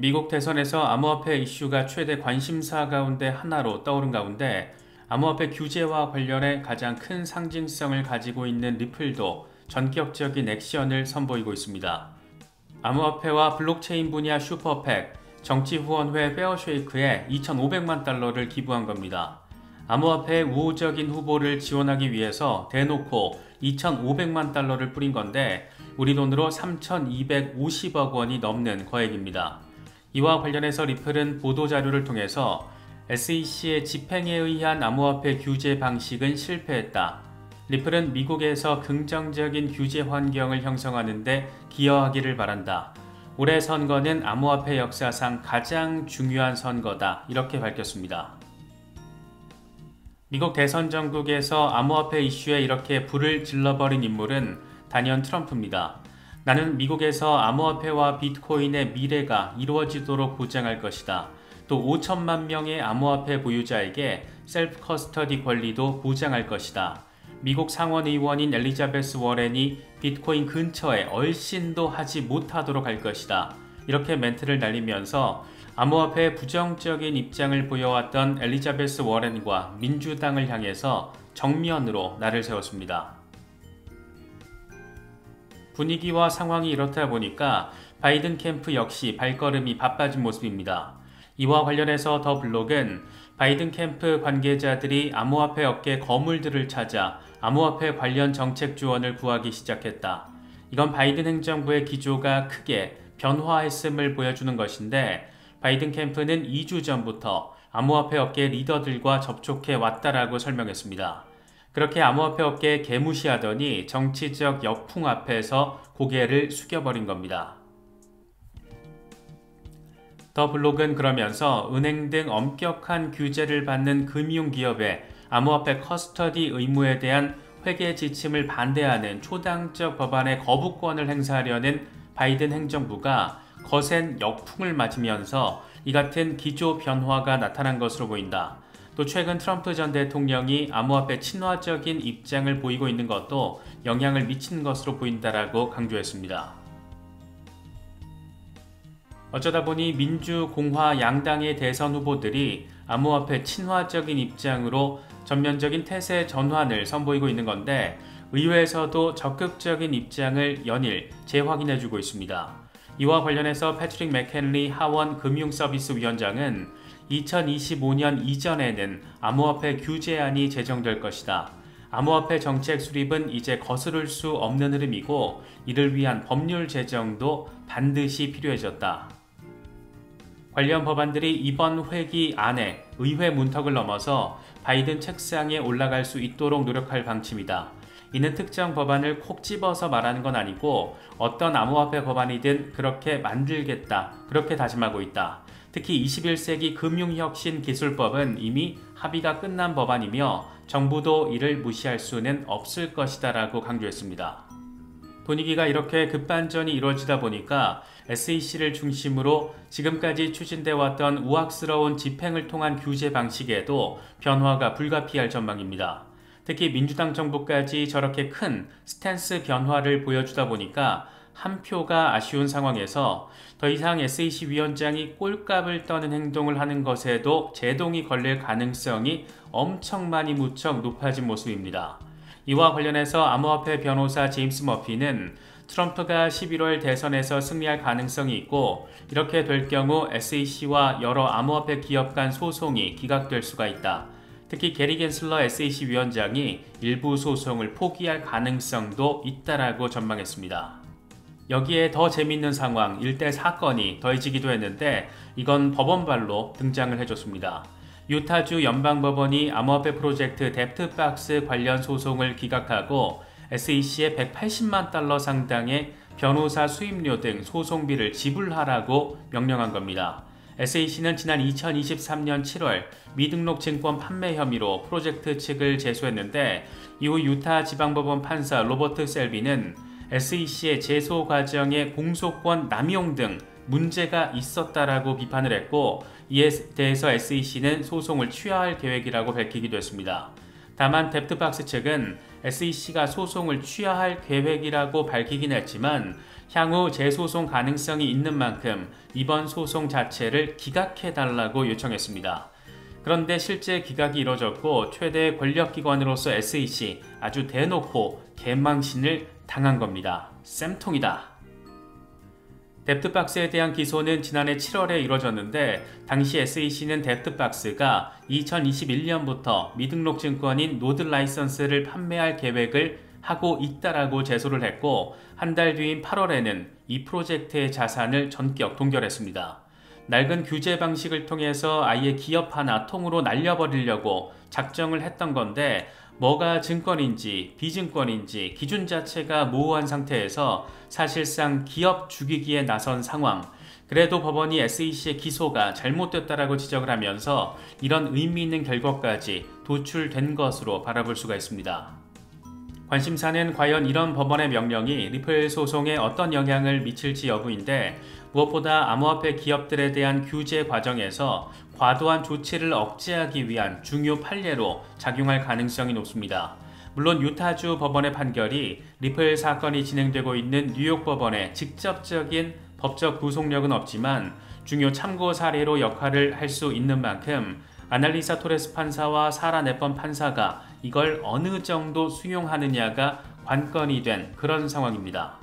미국 대선에서 암호화폐 이슈가 최대 관심사 가운데 하나로 떠오른 가운데 암호화폐 규제와 관련해 가장 큰 상징성을 가지고 있는 리플도 전격적인 액션을 선보이고 있습니다. 암호화폐와 블록체인 분야 슈퍼팩 정치후원회 페어쉐이크에 2,500만 달러를 기부한 겁니다. 암호화폐의 우호적인 후보를 지원하기 위해서 대놓고 2,500만 달러를 뿌린 건데 우리 돈으로 3,250억 원이 넘는 거액입니다. 이와 관련해서 리플은 보도자료를 통해서 SEC의 집행에 의한 암호화폐 규제 방식은 실패했다. 리플은 미국에서 긍정적인 규제 환경을 형성하는 데 기여하기를 바란다. 올해 선거는 암호화폐 역사상 가장 중요한 선거다. 이렇게 밝혔습니다. 미국 대선 전국에서 암호화폐 이슈에 이렇게 불을 질러버린 인물은 단연 트럼프입니다. 나는 미국에서 암호화폐와 비트코인의 미래가 이루어지도록 보장할 것이다. 또 5천만 명의 암호화폐 보유자에게 셀프 커스터디 권리도 보장할 것이다. 미국 상원의원인 엘리자베스 워렌이 비트코인 근처에 얼씬도 하지 못하도록 할 것이다. 이렇게 멘트를 날리면서 암호화폐에 부정적인 입장을 보여왔던 엘리자베스 워렌과 민주당을 향해서 정면으로 날을 세웠습니다. 분위기와 상황이 이렇다 보니까 바이든 캠프 역시 발걸음이 바빠진 모습입니다. 이와 관련해서 더 블록은 바이든 캠프 관계자들이 암호화폐 업계 거물들을 찾아 암호화폐 관련 정책 지원을 구하기 시작했다. 이건 바이든 행정부의 기조가 크게 변화했음을 보여주는 것인데 바이든 캠프는 2주 전부터 암호화폐 업계 리더들과 접촉해 왔다라고 설명했습니다. 그렇게 암호화폐 업계에 개무시하더니 정치적 역풍 앞에서 고개를 숙여버린 겁니다. 더 블록은 그러면서 은행 등 엄격한 규제를 받는 금융기업의 암호화폐 커스터디 의무에 대한 회계 지침을 반대하는 초당적 법안의 거부권을 행사하려는 바이든 행정부가 거센 역풍을 맞으면서 이 같은 기조 변화가 나타난 것으로 보인다. 또 최근 트럼프 전 대통령이 암호화폐 친화적인 입장을 보이고 있는 것도 영향을 미친 것으로 보인다라고 강조했습니다. 어쩌다 보니 민주, 공화 양당의 대선 후보들이 암호화폐 친화적인 입장으로 전면적인 태세 전환을 선보이고 있는 건데 의회에서도 적극적인 입장을 연일 재확인해주고 있습니다. 이와 관련해서 패트릭 맥켄리 하원 금융서비스위원장은 2025년 이전에는 암호화폐 규제안이 제정될 것이다. 암호화폐 정책 수립은 이제 거스를 수 없는 흐름이고 이를 위한 법률 제정도 반드시 필요해졌다. 관련 법안들이 이번 회기 안에 의회 문턱을 넘어서 바이든 책상에 올라갈 수 있도록 노력할 방침이다. 이는 특정 법안을 콕 집어서 말하는 건 아니고 어떤 암호화폐 법안이든 그렇게 만들겠다. 그렇게 다짐하고 있다. 특히 21세기 금융혁신기술법은 이미 합의가 끝난 법안이며 정부도 이를 무시할 수는 없을 것이다 라고 강조했습니다. 분위기가 이렇게 급반전이 이루어지다 보니까 SEC를 중심으로 지금까지 추진돼 왔던 우악스러운 집행을 통한 규제 방식에도 변화가 불가피할 전망입니다. 특히 민주당 정부까지 저렇게 큰 스탠스 변화를 보여주다 보니까 한 표가 아쉬운 상황에서 더 이상 SEC 위원장이 꼴값을 떠는 행동을 하는 것에도 제동이 걸릴 가능성이 엄청 많이 무척 높아진 모습입니다. 이와 관련해서 암호화폐 변호사 제임스 머피는 트럼프가 11월 대선에서 승리할 가능성이 있고 이렇게 될 경우 SEC와 여러 암호화폐 기업 간 소송이 기각될 수가 있다. 특히 게리 겐슬러 SEC 위원장이 일부 소송을 포기할 가능성도 있다라고 전망했습니다. 여기에 더 재밌는 상황, 일대 사건이 더해지기도 했는데 이건 법원발로 등장을 해줬습니다. 유타주 연방법원이 암호화폐 프로젝트 뎁트박스 관련 소송을 기각하고 SEC에 180만 달러 상당의 변호사 수임료 등 소송비를 지불하라고 명령한 겁니다. SEC는 지난 2023년 7월 미등록 증권 판매 혐의로 프로젝트 측을 제소했는데 이후 유타 지방법원 판사 로버트 셀비는 SEC의 제소 과정에 공소권 남용 등 문제가 있었다라고 비판을 했고 이에 대해서 SEC는 소송을 취하할 계획이라고 밝히기도 했습니다. 다만 뎁트박스 측은 SEC가 소송을 취하할 계획이라고 밝히긴 했지만 향후 재소송 가능성이 있는 만큼 이번 소송 자체를 기각해달라고 요청했습니다. 그런데 실제 기각이 이뤄졌고 최대 권력기관으로서 SEC 아주 대놓고 개망신을 당한 겁니다. 쌤통이다. 뎁트박스에 대한 기소는 지난해 7월에 이뤄졌는데 당시 SEC는 뎁트박스가 2021년부터 미등록 증권인 노드라이선스를 판매할 계획을 하고 있다라고 제소를 했고 한 달 뒤인 8월에는 이 프로젝트의 자산을 전격 동결했습니다. 낡은 규제 방식을 통해서 아예 기업 하나 통으로 날려버리려고 작정을 했던 건데 뭐가 증권인지 비증권인지 기준 자체가 모호한 상태에서 사실상 기업 죽이기에 나선 상황. 그래도 법원이 SEC의 기소가 잘못됐다라고 지적을 하면서 이런 의미 있는 결과까지 도출된 것으로 바라볼 수가 있습니다. 관심사는 과연 이런 법원의 명령이 리플 소송에 어떤 영향을 미칠지 여부인데 무엇보다 암호화폐 기업들에 대한 규제 과정에서 과도한 조치를 억제하기 위한 중요 판례로 작용할 가능성이 높습니다. 물론 유타주 법원의 판결이 리플 사건이 진행되고 있는 뉴욕 법원의 직접적인 법적 구속력은 없지만 중요 참고 사례로 역할을 할 수 있는 만큼 아날리사 토레스 판사와 사라 네번 판사가 이걸 어느 정도 수용하느냐가 관건이 된 그런 상황입니다.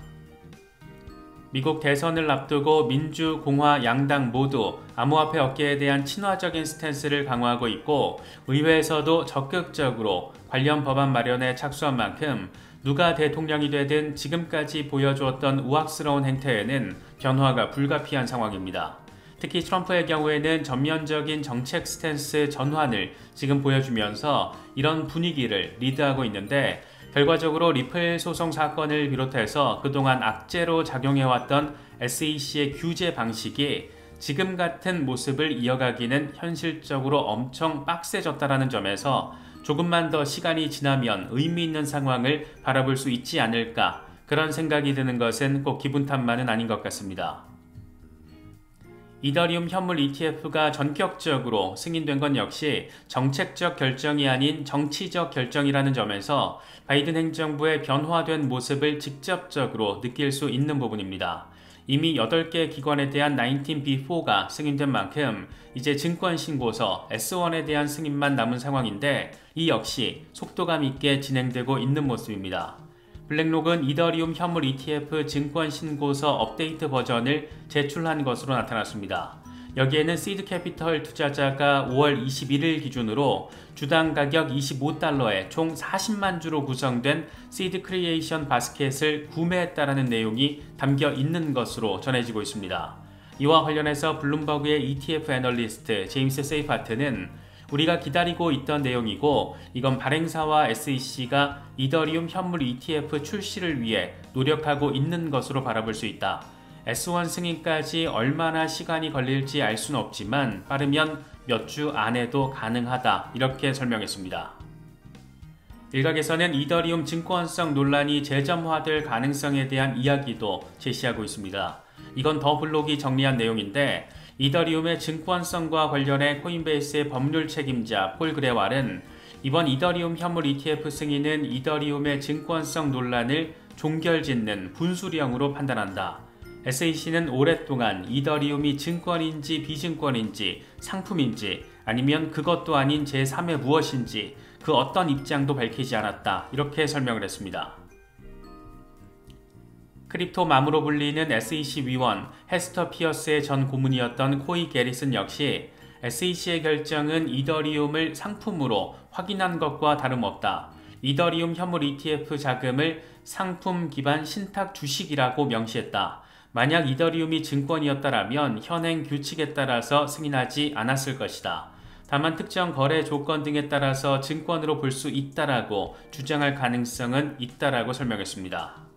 미국 대선을 앞두고 민주, 공화 양당 모두 암호화폐 업계에 대한 친화적인 스탠스를 강화하고 있고 의회에서도 적극적으로 관련 법안 마련에 착수한 만큼 누가 대통령이 되든 지금까지 보여주었던 우악스러운 행태에는 변화가 불가피한 상황입니다. 특히 트럼프의 경우에는 전면적인 정책 스탠스 전환을 지금 보여주면서 이런 분위기를 리드하고 있는데 결과적으로 리플 소송 사건을 비롯해서 그동안 악재로 작용해왔던 SEC의 규제 방식이 지금 같은 모습을 이어가기는 현실적으로 엄청 빡세졌다는 점에서 조금만 더 시간이 지나면 의미 있는 상황을 바라볼 수 있지 않을까 그런 생각이 드는 것은 꼭 기분 탓만은 아닌 것 같습니다. 이더리움 현물 ETF가 전격적으로 승인된 건 역시 정책적 결정이 아닌 정치적 결정이라는 점에서 바이든 행정부의 변화된 모습을 직접적으로 느낄 수 있는 부분입니다. 이미 8개 기관에 대한 19B4가 승인된 만큼 이제 증권신고서 S1에 대한 승인만 남은 상황인데 이 역시 속도감 있게 진행되고 있는 모습입니다. 블랙록은 이더리움 현물 ETF 증권신고서 업데이트 버전을 제출한 것으로 나타났습니다. 여기에는 시드 캐피털 투자자가 5월 21일 기준으로 주당 가격 25달러에 총 40만 주로 구성된 시드 크리에이션 바스켓을 구매했다라는 내용이 담겨 있는 것으로 전해지고 있습니다. 이와 관련해서 블룸버그의 ETF 애널리스트 제임스 세이파트는 우리가 기다리고 있던 내용이고 이건 발행사와 SEC가 이더리움 현물 ETF 출시를 위해 노력하고 있는 것으로 바라볼 수 있다. S1 승인까지 얼마나 시간이 걸릴지 알 수는 없지만 빠르면 몇 주 안에도 가능하다 이렇게 설명했습니다. 일각에서는 이더리움 증권성 논란이 재점화될 가능성에 대한 이야기도 제시하고 있습니다. 이건 더 블록이 정리한 내용인데 이더리움의 증권성과 관련해 코인베이스의 법률 책임자 폴 그레왈은 이번 이더리움 현물 ETF 승인은 이더리움의 증권성 논란을 종결짓는 분수령으로 판단한다. SEC는 오랫동안 이더리움이 증권인지 비증권인지 상품인지 아니면 그것도 아닌 제3의 무엇인지 그 어떤 입장도 밝히지 않았다. 이렇게 설명을 했습니다. 크립토맘으로 불리는 SEC 위원 헤스터 피어스의 전 고문이었던 코이 게릿은 역시 SEC의 결정은 이더리움을 상품으로 확인한 것과 다름없다. 이더리움 현물 ETF 자금을 상품 기반 신탁 주식이라고 명시했다. 만약 이더리움이 증권이었다라면 현행 규칙에 따라서 승인하지 않았을 것이다. 다만 특정 거래 조건 등에 따라서 증권으로 볼 수 있다라고 주장할 가능성은 있다라고 설명했습니다.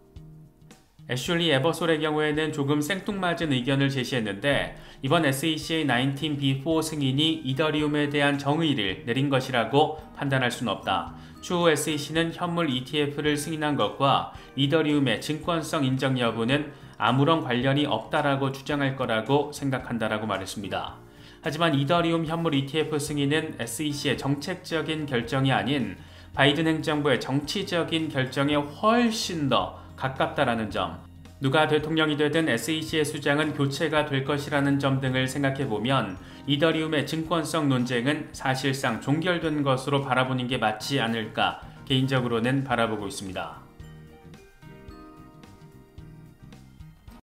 애슐리 에버솔의 경우에는 조금 생뚱맞은 의견을 제시했는데 이번 SEC의 19B4 승인이 이더리움에 대한 정의를 내린 것이라고 판단할 수는 없다. 추후 SEC는 현물 ETF를 승인한 것과 이더리움의 증권성 인정 여부는 아무런 관련이 없다라고 주장할 거라고 생각한다라고 말했습니다. 하지만 이더리움 현물 ETF 승인은 SEC의 정책적인 결정이 아닌 바이든 행정부의 정치적인 결정에 훨씬 더 가깝다라는 점, 누가 대통령이 되든 SEC의 수장은 교체가 될 것이라는 점 등을 생각해보면 이더리움의 증권성 논쟁은 사실상 종결된 것으로 바라보는 게 맞지 않을까 개인적으로는 바라보고 있습니다.